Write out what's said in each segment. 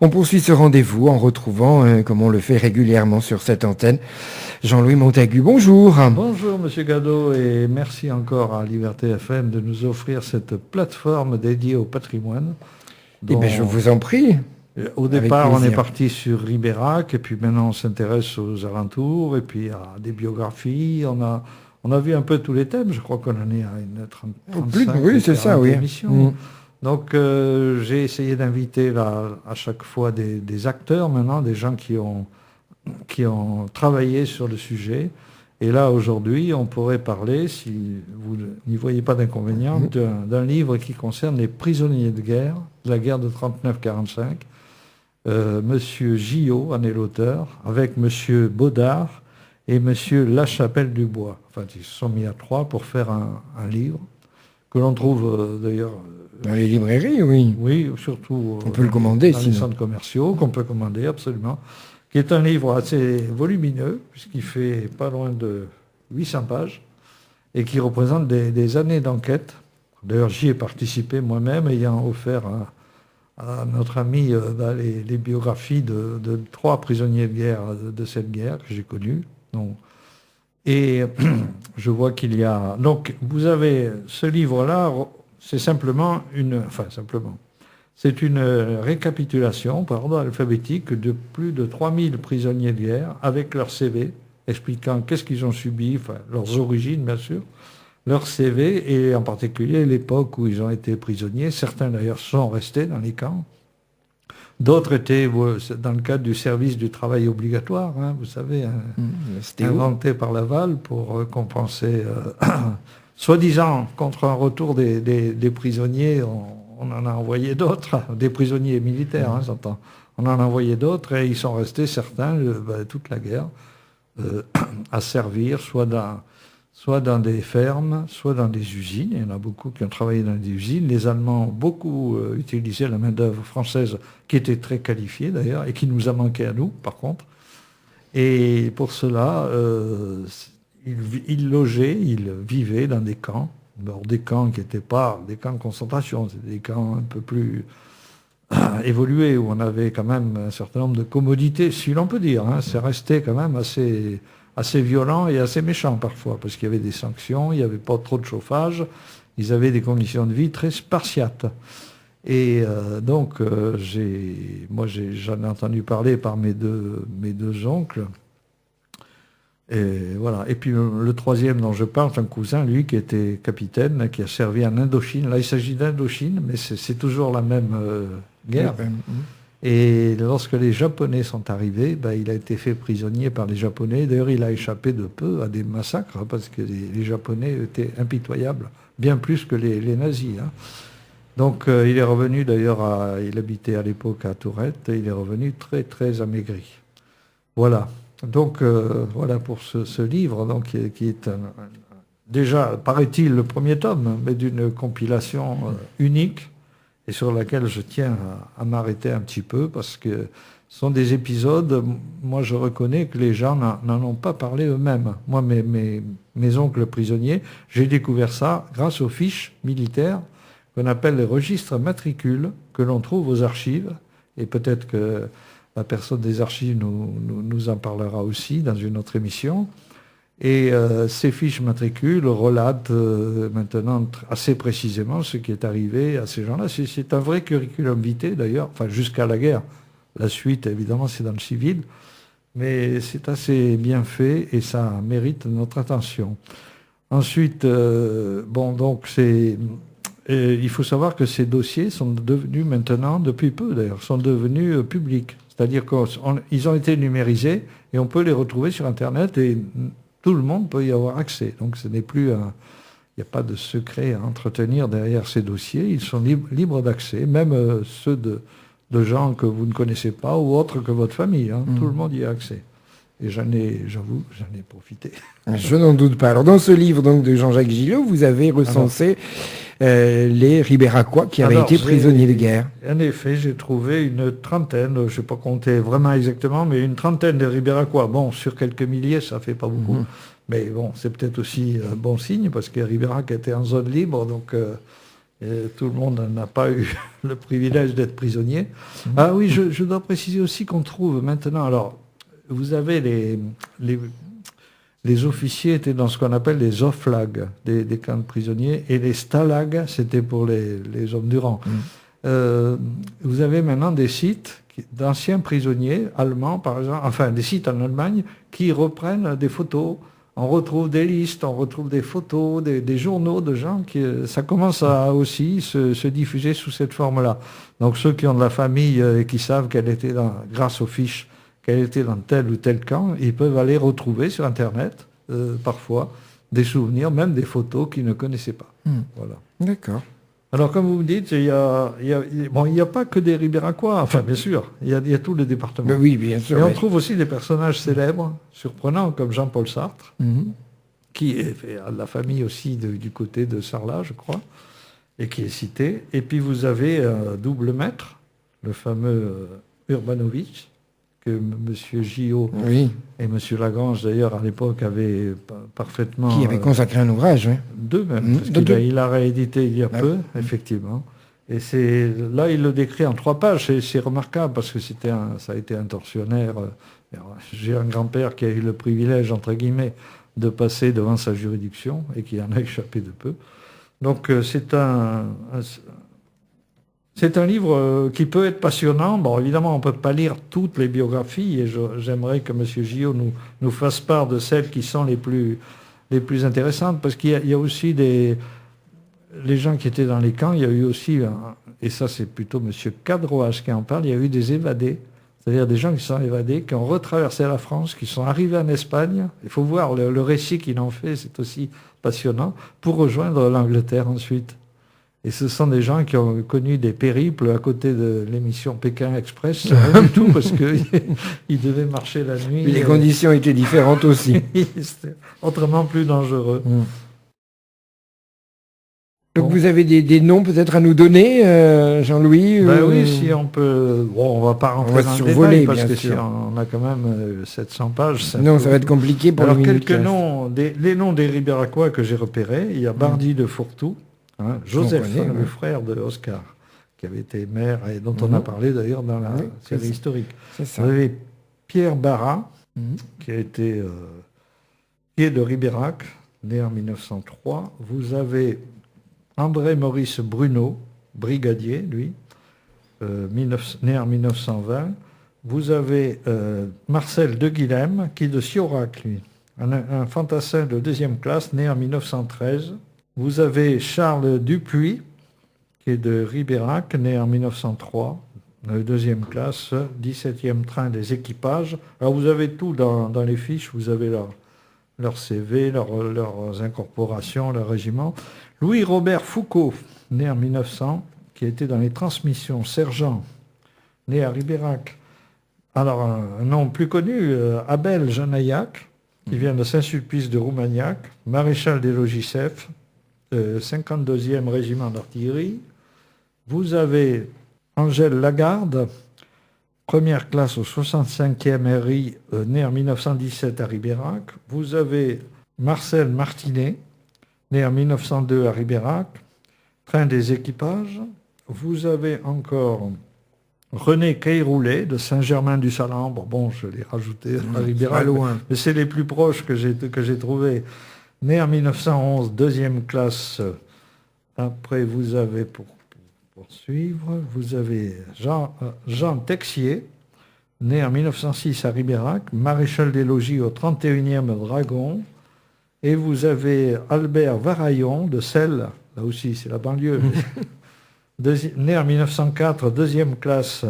On poursuit ce rendez-vous en retrouvant, comme on le fait régulièrement sur cette antenne, Jean-Louis Montagu. Bonjour. Bonjour Monsieur Gadeau et merci encore à Liberté FM de nous offrir cette plateforme dédiée au patrimoine. Eh bien, je vous en prie. Au départ, on est parti sur Ribérac et puis maintenant on s'intéresse aux alentours et puis à des biographies. On a vu un peu tous les thèmes. Je crois qu'on en est à une 35 oui, c'est ça, oui. émissions. Donc j'ai essayé d'inviter là à chaque fois des acteurs maintenant, des gens qui ont travaillé sur le sujet. Et là aujourd'hui, on pourrait parler, si vous n'y voyez pas d'inconvénient, d'un livre qui concerne les prisonniers de guerre, de la guerre de 39-45. Monsieur Gillot en est l'auteur, avec Monsieur Baudard et Monsieur Lachapelle-Dubois. Enfin, ils se sont mis à trois pour faire un livre que l'on trouve d'ailleurs dans les librairies, oui. Oui, surtout on peut le commander, dans les centres commerciaux, qu'on peut commander absolument. Qui est un livre assez volumineux, puisqu'il fait pas loin de 800 pages, et qui représente des années d'enquête. D'ailleurs, j'y ai participé moi-même, ayant offert à notre ami les biographies de 3 prisonniers de guerre de cette guerre que j'ai connue. Et je vois qu'il y a... Donc, vous avez ce livre-là, c'est simplement c'est une récapitulation par ordre alphabétique de plus de 3000 prisonniers de guerre avec leur CV, expliquant qu'est-ce qu'ils ont subi, enfin, leurs origines bien sûr, leur CV et en particulier l'époque où ils ont été prisonniers. Certains d'ailleurs sont restés dans les camps. D'autres étaient dans le cadre du service du travail obligatoire, hein, vous savez, inventé par Laval pour compenser, soi-disant contre un retour des prisonniers. On en a envoyé d'autres, des prisonniers militaires, j'entends. On en a envoyé d'autres et ils sont restés certains toute la guerre à servir, soit dans des fermes, soit dans des usines. Il y en a beaucoup qui ont travaillé dans des usines. Les Allemands ont beaucoup utilisé la main-d'œuvre française, qui était très qualifiée d'ailleurs, et qui nous a manqué à nous, par contre. Et pour cela, ils logeaient, ils vivaient dans des camps. Alors, des camps qui n'étaient pas des camps de concentration, c'était des camps un peu plus évolués, où on avait quand même un certain nombre de commodités, si l'on peut dire. C'est resté quand même assez violent et assez méchant parfois, parce qu'il y avait des sanctions, il n'y avait pas trop de chauffage, ils avaient des conditions de vie très spartiates. Et donc, j'en ai entendu parler par mes deux oncles. Et voilà. Et puis le troisième dont je parle, c'est un cousin, lui, qui était capitaine, qui a servi en Indochine. Là, il s'agit d'Indochine, mais c'est toujours la même guerre. Et lorsque les Japonais sont arrivés, il a été fait prisonnier par les Japonais. D'ailleurs, il a échappé de peu à des massacres, parce que les Japonais étaient impitoyables, bien plus que les nazis. Donc, il est revenu, d'ailleurs, il habitait à l'époque à Tourette, et il est revenu très, très amaigri. Voilà. Donc, voilà pour ce livre, donc, qui est déjà, paraît-il, le premier tome, mais d'une compilation unique, et sur laquelle je tiens à m'arrêter un petit peu, parce que ce sont des épisodes, moi je reconnais que les gens n'en ont pas parlé eux-mêmes. Moi, mes oncles prisonniers, j'ai découvert ça grâce aux fiches militaires qu'on appelle les registres matricules, que l'on trouve aux archives, et peut-être que la personne des archives nous en parlera aussi dans une autre émission. Et ces fiches matricules relatent maintenant assez précisément ce qui est arrivé à ces gens-là. C'est un vrai curriculum vitae d'ailleurs, enfin jusqu'à la guerre. La suite, évidemment, c'est dans le civil. Mais c'est assez bien fait et ça mérite notre attention. Ensuite, il faut savoir que ces dossiers sont devenus maintenant, depuis peu d'ailleurs, sont devenus publics. C'est-à-dire qu'ils ont été numérisés et on peut les retrouver sur Internet et tout le monde peut y avoir accès. Donc ce n'est plus il n'y a pas de secret à entretenir derrière ces dossiers. Ils sont libres d'accès, même ceux de gens que vous ne connaissez pas ou autres que votre famille. Tout le monde y a accès. Et j'avoue, j'en ai profité. Je n'en doute pas. Alors, dans ce livre donc, de Jean-Jacques Gillot, vous avez recensé les Ribéracois qui avaient été prisonniers de guerre. En effet, j'ai trouvé une trentaine, je ne sais pas compter vraiment exactement, mais une trentaine de Ribéracois. Bon, sur quelques milliers, ça ne fait pas beaucoup. Mais bon, c'est peut-être aussi bon signe, parce que Ribérac était en zone libre, donc Tout le monde n'a pas eu le privilège d'être prisonnier. Ah oui, je dois préciser aussi qu'on trouve maintenant... Alors, vous avez les officiers étaient dans ce qu'on appelle les oflags, des camps de prisonniers, et les stalags, c'était pour les hommes du rang. Vous avez maintenant des sites d'anciens prisonniers allemands, par exemple, enfin des sites en Allemagne, qui reprennent des photos. On retrouve des listes, on retrouve des photos, des journaux de gens ça commence à aussi se diffuser sous cette forme-là. Donc ceux qui ont de la famille et qui savent grâce aux fiches, qu'elle était dans tel ou tel camp, ils peuvent aller retrouver sur Internet, parfois, des souvenirs, même des photos qu'ils ne connaissaient pas. Voilà. D'accord. Alors, comme vous me dites, il n'y a pas que des Ribéracois, enfin, bien sûr, il y a tous les départements. Mais oui, bien sûr. Et on trouve aussi des personnages célèbres, surprenants, comme Jean-Paul Sartre, qui est de la famille aussi du côté de Sarlat, je crois, et qui est cité. Et puis, vous avez un double maître, le fameux Urbanovic, que M. Gillot et M. Lagrange, d'ailleurs, à l'époque, avaient parfaitement... Qui avait consacré un ouvrage, oui. Deux même, parce qu'il a réédité il y a peu, effectivement. Et là, il le décrit en 3 pages. C'est remarquable, parce que ça a été un tortionnaire. J'ai un grand-père qui a eu le privilège, entre guillemets, de passer devant sa juridiction, et qui en a échappé de peu. Donc, c'est un livre qui peut être passionnant. Bon, évidemment, on ne peut pas lire toutes les biographies, et j'aimerais que M. Gillot nous fasse part de celles qui sont les plus intéressantes, parce qu'il y a aussi les gens qui étaient dans les camps, il y a eu aussi, et ça c'est plutôt M. Cadroage qui en parle, il y a eu des évadés, c'est-à-dire des gens qui sont évadés, qui ont retraversé la France, qui sont arrivés en Espagne. Il faut voir le récit qu'il en fait, c'est aussi passionnant, pour rejoindre l'Angleterre ensuite. Et ce sont des gens qui ont connu des périples à côté de l'émission Pékin Express, rien du tout, parce qu'ils devaient marcher la nuit. Les conditions étaient différentes aussi. C'était autrement plus dangereux. Donc vous avez des noms peut-être à nous donner, Jean-Louis Oui, si on peut... Bon, on ne va pas rentrer dans le détail, parce que si on a quand même 700 pages... Non, ça va être compliqué pour Alors, les quelques noms, les noms des Ribéracois que j'ai repérés. Il y a Bardi de Fourtou, Joseph, le frère de Oscar, qui avait été maire et dont on a parlé d'ailleurs dans la série historique. Vous avez Pierre Barras, qui est de Ribérac, né en 1903. Vous avez André-Maurice Bruno, brigadier, lui, né en 1920. Vous avez Marcel de Guilhem, qui est de Siorac, lui, un fantassin de 2e classe, né en 1913. Vous avez Charles Dupuis, qui est de Ribérac, né en 1903, 2e classe, 17e train des équipages. Alors vous avez tout dans les fiches, vous avez leur CV, leurs incorporations, leur régiment. Louis-Robert Foucault, né en 1900, qui était dans les transmissions, sergent, né à Ribérac. Alors un nom plus connu, Abel Janaillac, qui vient de Saint-Sulpice de Roumagnac, maréchal des logis Sef, 52e régiment d'artillerie. Vous avez Angèle Lagarde, première classe au 65e RI, né en 1917 à Ribérac. Vous avez Marcel Martinet, né en 1902 à Ribérac, train des équipages. Vous avez encore René Cailroulet de Saint-Germain-du-Salambre. Bon, je l'ai rajouté à Ribérac, mais c'est les plus proches que j'ai trouvés. Né en 1911, 2e classe. Après, vous avez, pour poursuivre, vous avez Jean Texier, né en 1906 à Ribérac, maréchal des logis au 31e Dragon. Et vous avez Albert Varaillon de Celles, là aussi c'est la banlieue, né en 1904, 2e classe,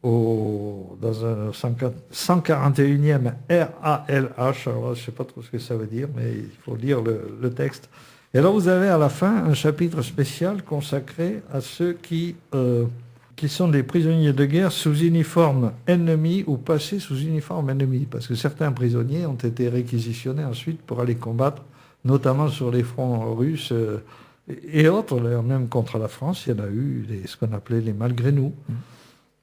dans un 141e RALH, alors je ne sais pas trop ce que ça veut dire, mais il faut lire le texte. Et alors vous avez à la fin un chapitre spécial consacré à ceux qui sont des prisonniers de guerre sous uniforme ennemi ou passés sous uniforme ennemi, parce que certains prisonniers ont été réquisitionnés ensuite pour aller combattre, notamment sur les fronts russes et autres, même contre la France. Il y en a eu ce qu'on appelait les malgré nous.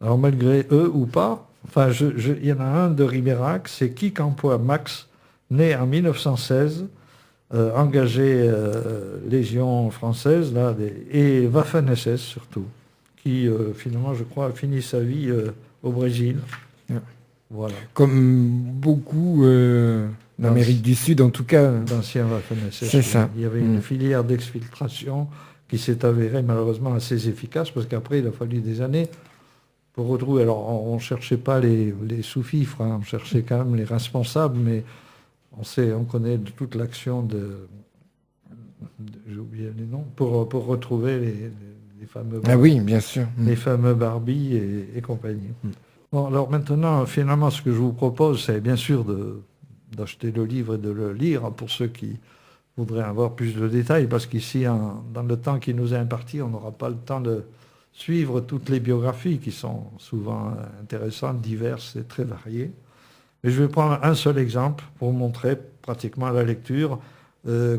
Alors malgré eux ou pas, enfin il y en a un de Ribérac, c'est Quincampoix Max, né en 1916, engagé Légion française là, et Waffen-SS surtout, qui finalement, je crois, a fini sa vie au Brésil. Voilà. Comme beaucoup d'Amérique du Sud, en tout cas. D'anciens Waffen-SS. C'est ça. Il y avait une filière d'exfiltration qui s'est avérée malheureusement assez efficace, parce qu'après, il a fallu des années pour retrouver. Alors, on ne cherchait pas les sous-fifres, hein, on cherchait quand même les responsables, mais on connaît toute l'action j'ai oublié les noms, pour retrouver les fameux Ah oui, bien sûr. Les fameux Barbie et compagnie. Bon, alors maintenant, finalement, ce que je vous propose, c'est bien sûr d'acheter le livre et de le lire pour ceux qui voudraient avoir plus de détails, parce qu'ici, dans le temps qui nous est imparti, on n'aura pas le temps de suivre toutes les biographies qui sont souvent intéressantes, diverses et très variées. Mais je vais prendre un seul exemple pour vous montrer pratiquement à la lecture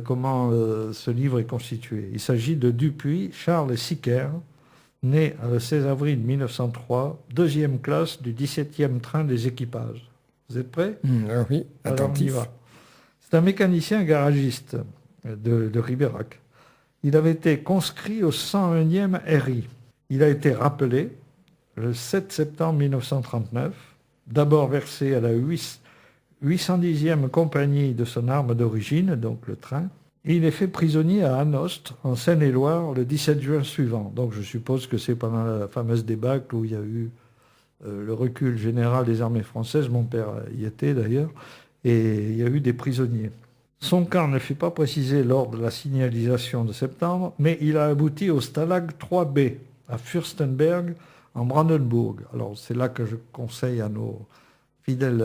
comment ce livre est constitué. Il s'agit de Dupuis Charles Siquer, né le 16 avril 1903, deuxième classe du 17e train des équipages. Vous êtes prêts? Oui, attentif. C'est un mécanicien garagiste de Ribérac. Il avait été conscrit au 101e RI. Il a été rappelé le 7 septembre 1939, d'abord versé à la 810e compagnie de son arme d'origine, donc le train. Et il est fait prisonnier à Anost, en Seine-et-Loire, le 17 juin suivant. Donc je suppose que c'est pendant la fameuse débâcle où il y a eu le recul général des armées françaises. Mon père y était d'ailleurs. Et il y a eu des prisonniers. Son camp ne fut pas précisé lors de la signalisation de septembre, mais il a abouti au Stalag 3B, à Fürstenberg, en Brandenbourg. Alors c'est là que je conseille à nos fidèles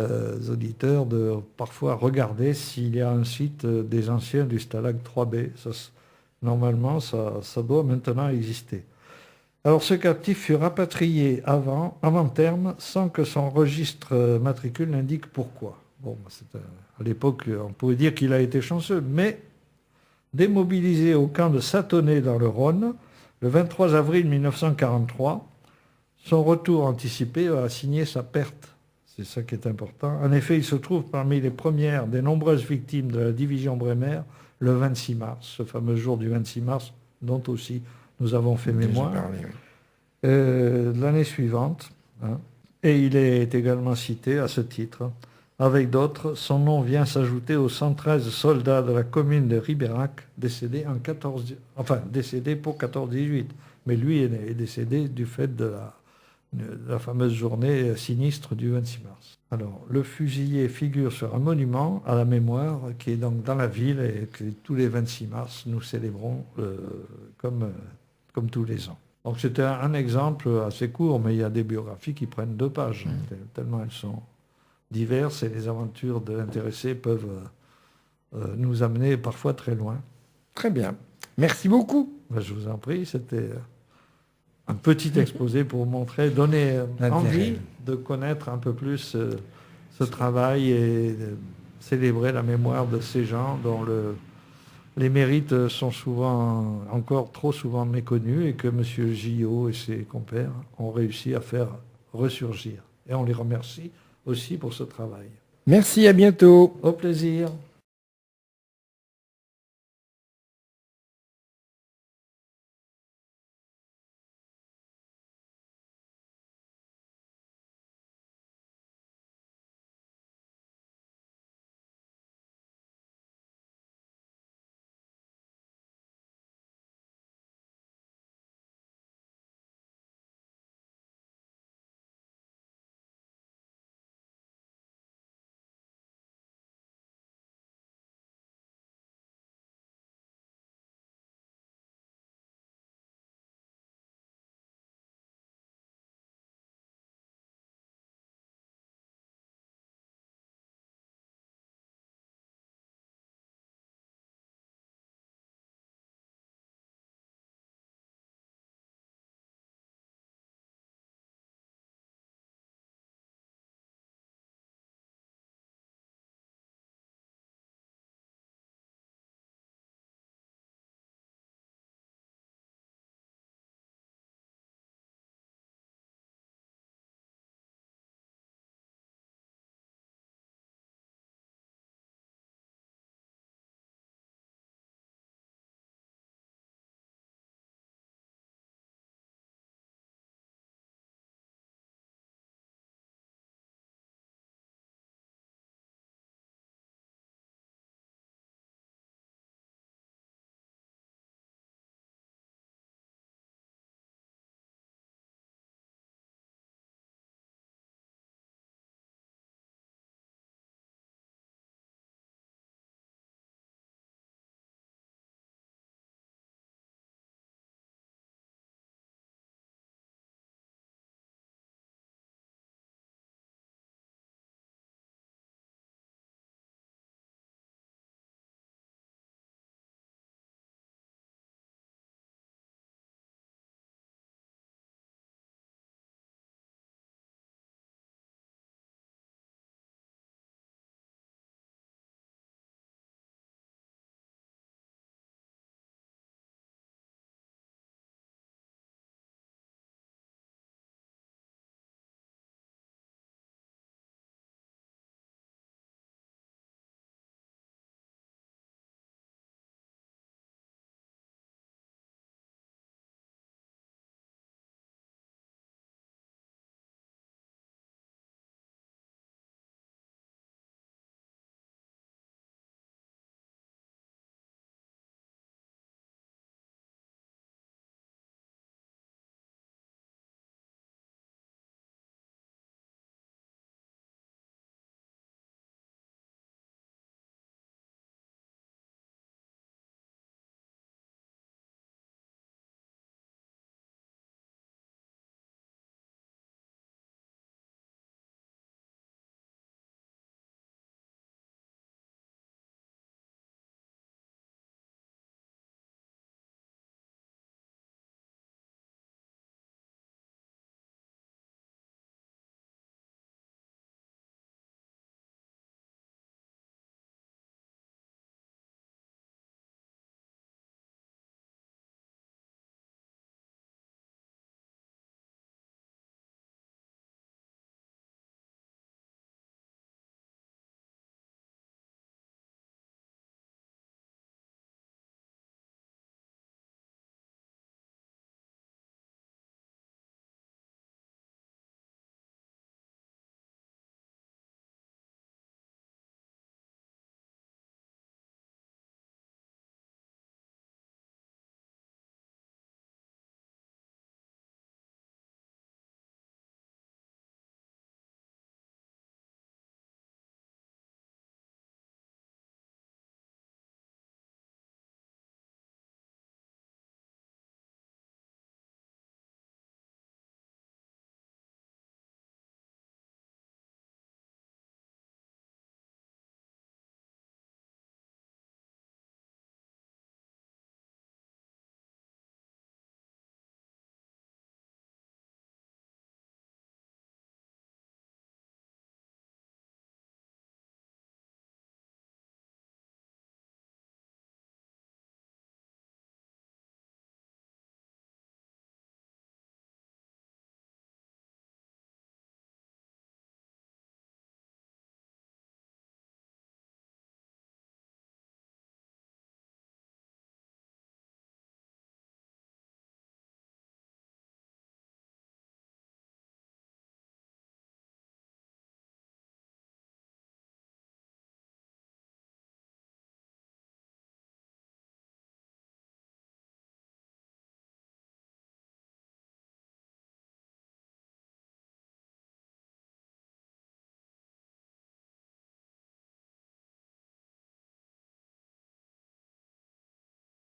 auditeurs de parfois regarder s'il y a un site des anciens du Stalag 3B. Normalement, ça doit maintenant exister. Alors ce captif fut rapatrié avant terme, sans que son registre matricule n'indique pourquoi. Bon, à l'époque, on pouvait dire qu'il a été chanceux, mais démobilisé au camp de Satonnet dans le Rhône, le 23 avril 1943, son retour anticipé a signé sa perte. C'est ça qui est important. En effet, il se trouve parmi les premières des nombreuses victimes de la division Bremer le 26 mars, ce fameux jour du 26 mars, dont aussi nous avons fait mémoire, l'année suivante. Hein. Et il est également cité à ce titre. Avec d'autres, son nom vient s'ajouter aux 113 soldats de la commune de Ribérac, décédés pour 14-18. Mais lui est décédé du fait de la fameuse journée sinistre du 26 mars. Alors, le fusillé figure sur un monument à la mémoire qui est donc dans la ville et que tous les 26 mars, nous célébrons comme tous les ans. Donc c'était un exemple assez court, mais il y a des biographies qui prennent 2 pages, tellement elles sont diverses et les aventures de l'intéressé peuvent nous amener parfois très loin. Très bien. Merci beaucoup. Je vous en prie, c'était un petit exposé pour vous montrer, donner envie de connaître un peu plus ce travail et célébrer la mémoire de ces gens dont les mérites sont encore trop souvent méconnus et que M. Gillot et ses compères ont réussi à faire ressurgir. Et on les remercie aussi pour ce travail. Merci, à bientôt. Au plaisir.